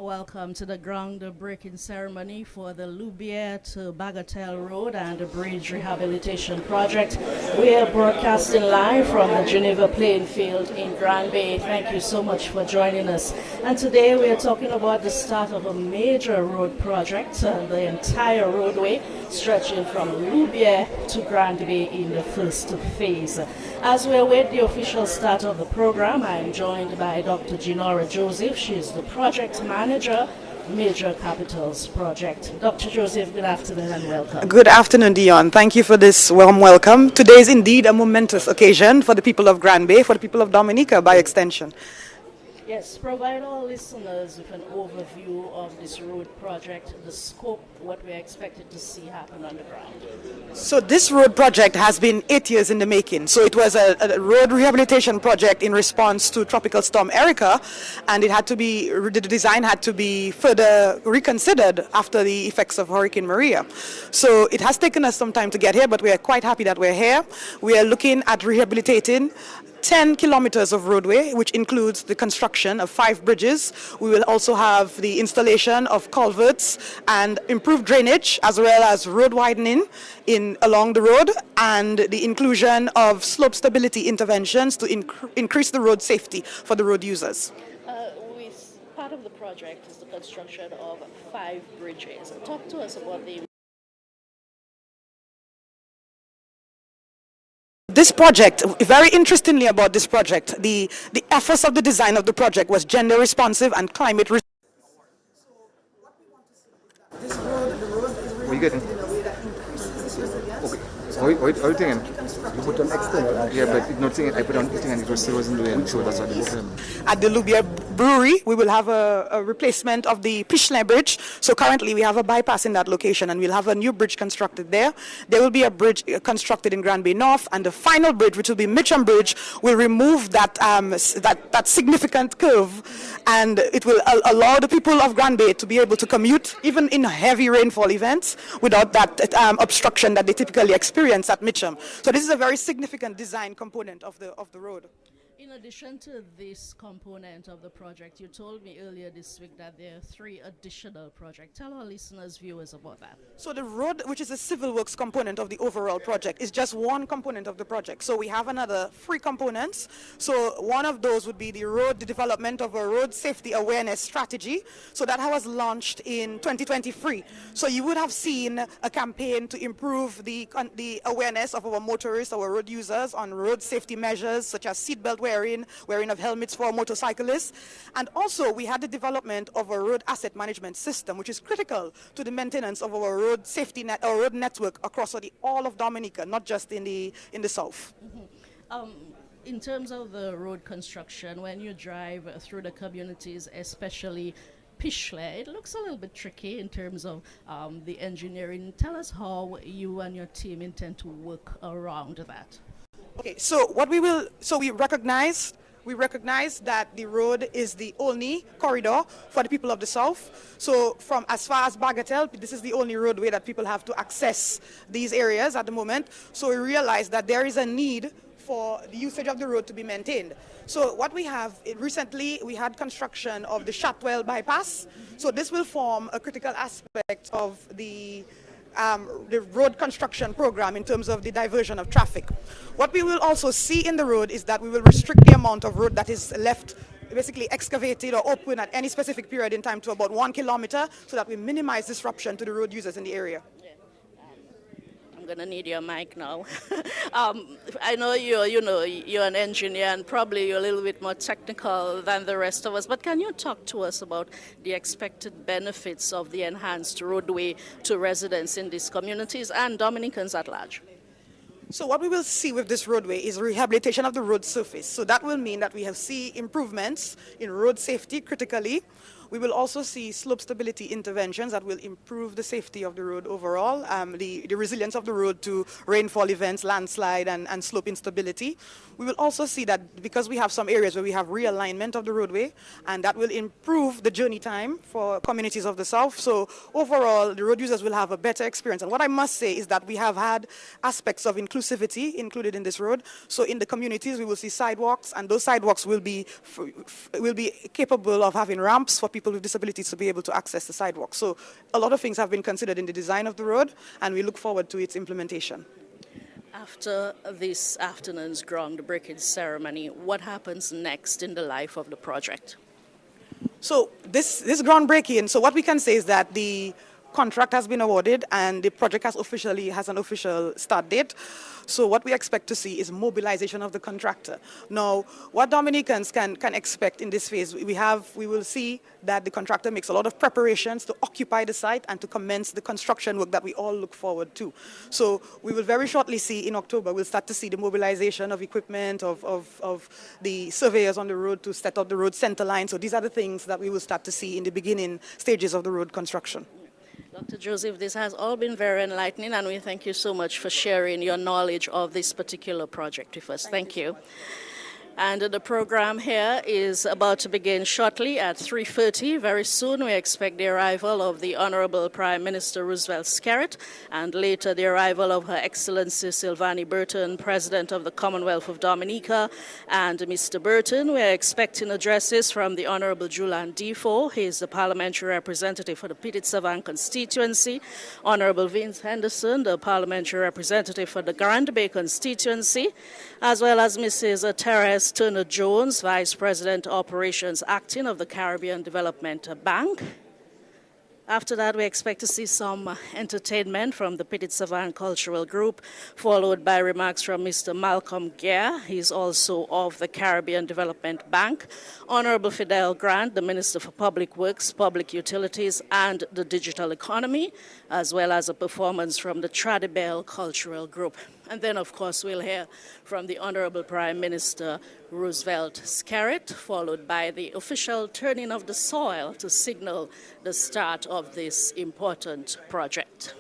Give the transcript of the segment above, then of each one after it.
Welcome to the groundbreaking ceremony for the Loubiere to Bagatelle Road and the Bridge Rehabilitation Project. We are broadcasting live from the Geneva playing field in Grand Bay. Thank you so much for joining us. And today we are talking about the start of a major road project, the entire roadway stretching from Loubiere to Grand Bay in the first phase. As we await the official start of the program, I am joined by Dr. Ginora Joseph. She is the project manager, Major Capitals Project. Dr. Joseph, good afternoon and welcome. Good afternoon, Dion. Thank you for this warm welcome. Today is indeed a momentous occasion for the people of Grand Bay, for the people of Dominica by extension. Yes, provide our listeners with an overview of this road project, the scope, what we're expected to see happen on the ground. So this road project has been 8 years in the making. So it was a road rehabilitation project in response to Tropical Storm Erica, and the design had to be further reconsidered after the effects of Hurricane Maria. So it has taken us some time to get here, but we are quite happy that we're here. We are looking at rehabilitating 10 kilometers of roadway, which includes the construction of 5 bridges. We will also have the installation of culverts and improved drainage, as well as road widening along the road, and the inclusion of slope stability interventions to increase the road safety for the road users. Part of the project is the construction of 5 bridges. Talk to us about This project, very interestingly about this project, the efforts of the design of the project was gender responsive and climate responsive. What are you getting? Okay. What are you thinking? You put on external. Yeah, but it's not saying I put on eating and it was still wasn't doing. So that's what the problem. At the Loubiere brewery, we will have a replacement of the Pichler Bridge. So currently we have a bypass in that location, and we'll have a new bridge constructed there. There will be a bridge constructed in Grand Bay North, and the final bridge, which will be Mitcham Bridge, will remove that significant curve, and it will allow the people of Grand Bay to be able to commute even in heavy rainfall events without that obstruction that they typically experience at Mitcham. So this is a very significant design component of the road. In addition to this component of the project, you told me earlier this week that there are 3 additional projects. Tell our listeners, viewers about that. So the road, which is a civil works component of the overall project, is just one component of the project. So we have another 3 components. So one of those would be the development of a road safety awareness strategy. So that was launched in 2023. So you would have seen a campaign to improve the awareness of our motorists, our road users, on road safety measures such as seatbelt wearing of helmets for motorcyclists. And also we had the development of a road asset management system, which is critical to the maintenance of our road safety road network across all of Dominica, not just in the south. Mm-hmm. In terms of the road construction, when you drive through the communities, especially Pichler, it looks a little bit tricky in terms of the engineering. Tell us how you and your team intend to work around that. Okay, so we recognize that the road is the only corridor for the people of the south. So from as far as Bagatelle, this is the only roadway that people have to access these areas at the moment. So we realize that there is a need for the usage of the road to be maintained. So what we have, recently we had construction of the Shotwell bypass. So this will form a critical aspect of the road construction program in terms of the diversion of traffic. What we will also see in the road is that we will restrict the amount of road that is left basically excavated or open at any specific period in time to about 1 kilometer, so that we minimize disruption to the road users in the area. I'm gonna need your mic now. I know you're an engineer and probably you're a little bit more technical than the rest of us, but can you talk to us about the expected benefits of the enhanced roadway to residents in these communities and Dominicans at large? So what we will see with this roadway is rehabilitation of the road surface. So that will mean that we have see improvements in road safety critically. We will also see slope stability interventions that will improve the safety of the road overall, the resilience of the road to rainfall events, landslide, and slope instability. We will also see that because we have some areas where we have realignment of the roadway, and that will improve the journey time for communities of the south. So overall, the road users will have a better experience. And what I must say is that we have had aspects of inclusivity included in this road. So in the communities, we will see sidewalks, and those sidewalks will be capable of having ramps for people people with disabilities to be able to access the sidewalk. So a lot of things have been considered in the design of the road, and we look forward to its implementation. After this afternoon's groundbreaking ceremony, what happens next in the life of the project? So this groundbreaking, so what we can say is that the contract has been awarded and the project has an official start date. So what we expect to see is mobilization of the contractor. Now, what Dominicans can expect in this phase, we will see that the contractor makes a lot of preparations to occupy the site and to commence the construction work that we all look forward to. So we will very shortly see in October, we'll start to see the mobilization of equipment, of the surveyors on the road to set up the road center line. So these are the things that we will start to see in the beginning stages of the road construction. Dr. Joseph, this has all been very enlightening, and we thank you so much for sharing your knowledge of this particular project with us. Thank you. And the program here is about to begin shortly at 3:30. Very soon we expect the arrival of the Honorable Prime Minister Roosevelt Skerrit, and later the arrival of Her Excellency Sylvanie Burton, President of the Commonwealth of Dominica, and Mr. Burton. We are expecting addresses from the Honorable Julian Defoe. He is the parliamentary representative for the Petite-Savane constituency. Honorable Vince Henderson, the parliamentary representative for the Grand Bay constituency, as well as Mrs. Therese Turner-Jones, Vice President Operations Acting of the Caribbean Development Bank. After that, we expect to see some entertainment from the Petite-Savane Cultural Group, followed by remarks from Mr. Malcolm Gare. He's also of the Caribbean Development Bank. Honorable Fidel Grant, the Minister for Public Works, Public Utilities, and the Digital Economy, as well as a performance from the Tradibel Cultural Group. And then, of course, we'll hear from the Honorable Prime Minister Roosevelt Skerrit, followed by the official turning of the soil to signal the start of this important project.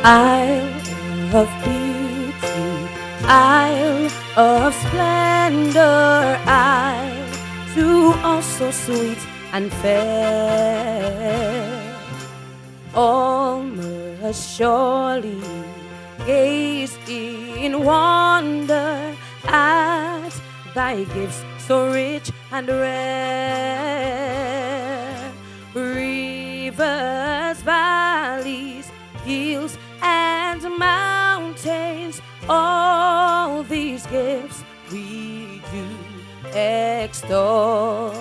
Isle of beauty, isle of splendor, isle to all so sweet and fair. All must surely gaze in wonder at thy gifts so rich and rare. Rivers, valleys, hills and mountains, all these gifts we do extol.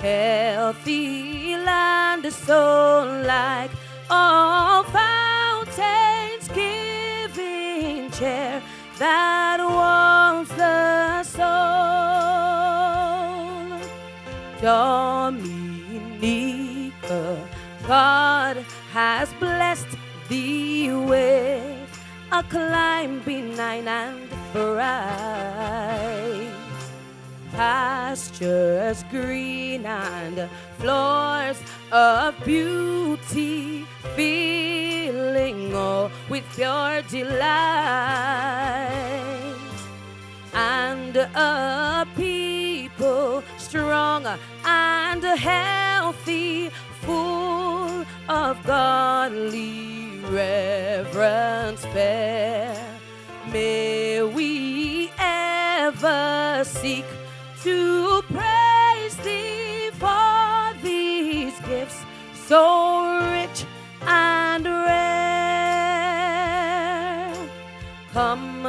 Healthy land, so like all fountains, giving cheer that warms the soul. Dominica, God has blessed thee with a clime benign and bright, pastures green and floors of beauty, filling all with pure delight, and a people strong and healthy, full of godly reverence fair. May we ever seek to praise thee for these gifts so rich and rare. Come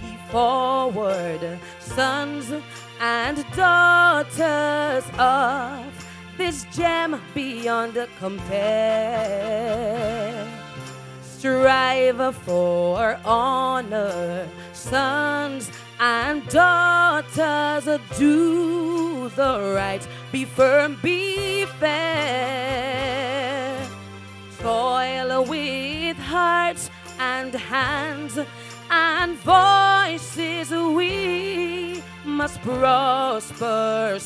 ye forward, sons and daughters of this gem beyond compare. Strive for honor, sons and daughters, do the right, be firm, be fair. Toil with hearts and hands and voices, we must prosper.